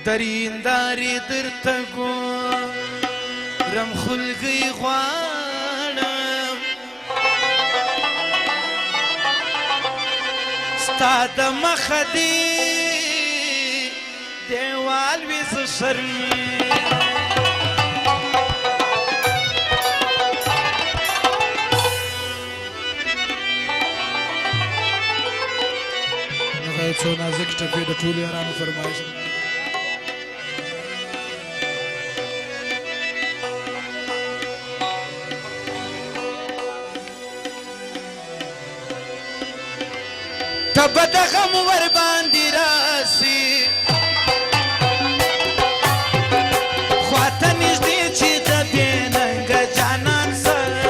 دریندارې درته ګورم خلګۍ غواړم ستا د مخه دې دیوال وي زه شرمېږم یو څو نازک ټپې د ټولو یارانو فرمایش ته به د غم ورباندې راسي خواته نږدې چې د بې ننګه جانان سره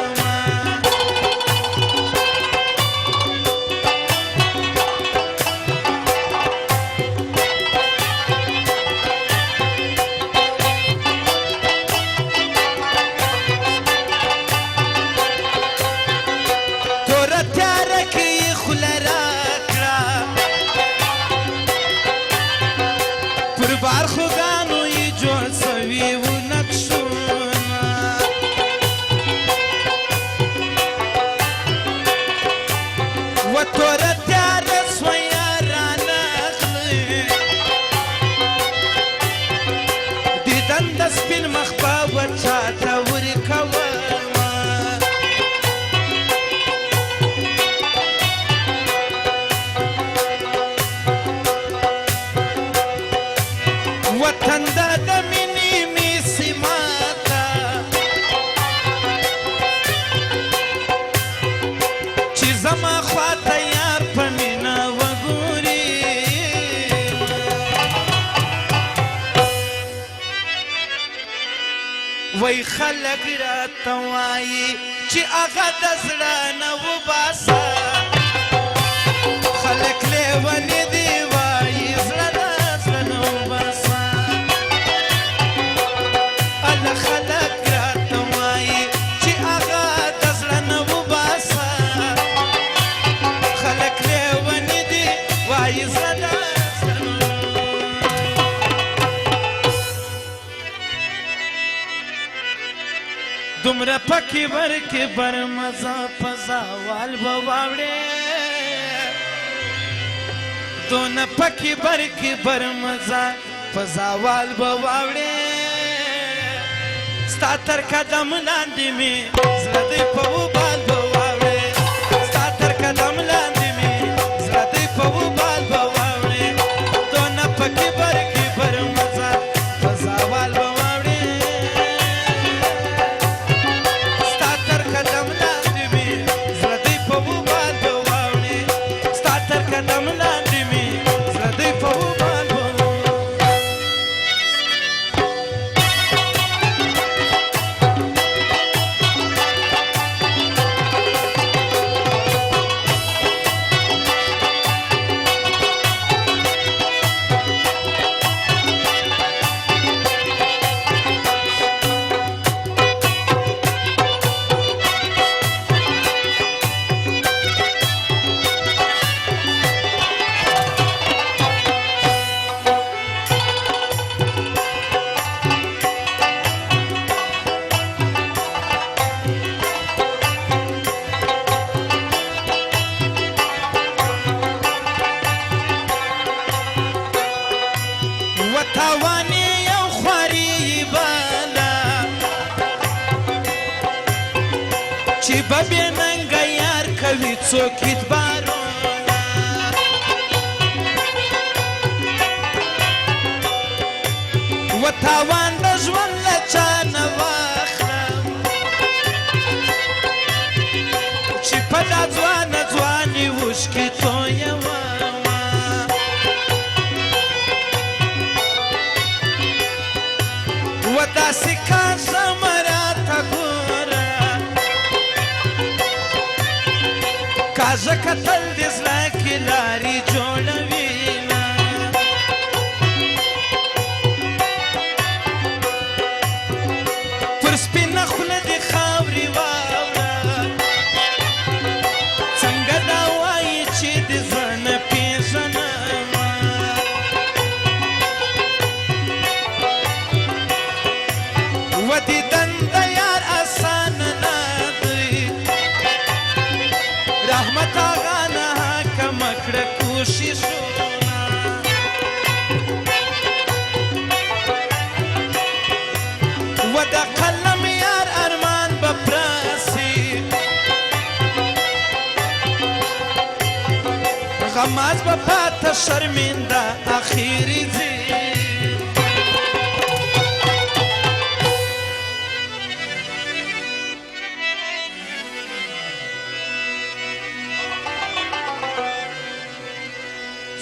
توره تیاره کې یې خوله راکړه پر بارخوګانو یې جوړ سوي وو نقشونه و توره تیاره سوه یارانه غلې دیدن د سپین مخ به و چاته ورکومه وطن د مینې میسې ماته چې زما خواته یار په مینه وګوري وای خلک راته وایي چې هغه د زړه نه وباسه خلک لیونې دي وایي زړه خلک راته وایي چې هغه د زړه نه وباسه خلک لیونې دي وایي زړه دومره پکې ورکې برمزه په زوال به واوړې دونه پکې برکې برمزه په زوال به واوړې ستا تر قدم لاندې مې زړه دی په وبال به واوړې ستا تر قدم لاندې مې زړه دی په وبال به واوړې دونه پکې برکې برمزه په زوال به واوړې ستا تر قدم لاندې مې زړه دی په وبال به واوړې ستا تر قدم لاندې مې زړه دی په وبال تاوانې یو خوارې بالا چې به بې ننګه یار کوي څوک اعتبارونه و تاوان د ژوند له چا نه واخلم چې په دا ځوانه ځوانې اوښکې تویومه و داسې کاږمه راته ګوره کاږه کتل د زړه کې لارې جوړوینه پر سپینه خوله دې خاورې واوره څنګه دا وایي چې د زړه نه پېژنمه کوششونه و د قلم یار ارمان به پراسي غماز به پاته شرمنده اخیری ځي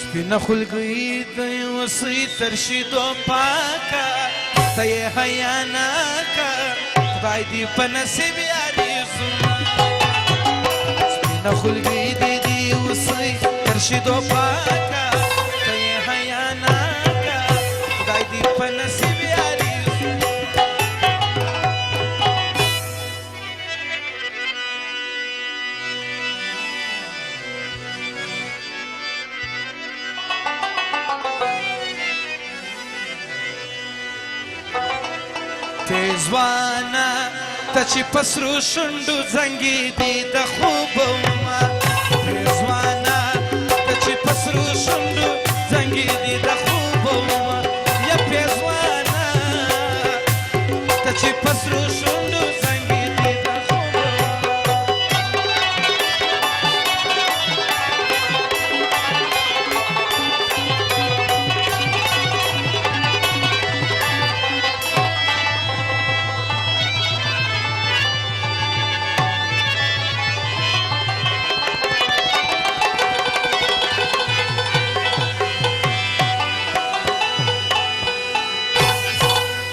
سپینه خولګۍ د یوسۍ تر شیدو پاکه ته یې حیا ناکه خدای دې په نصیب یاري زما سپینه خولګۍ دې د یوسۍ تر شیدو پاکه ته یې حیا ناکه خدای دې په نصیب یاري تیزوانا ته چې په سرو شونډو زنګېدې د خوبونه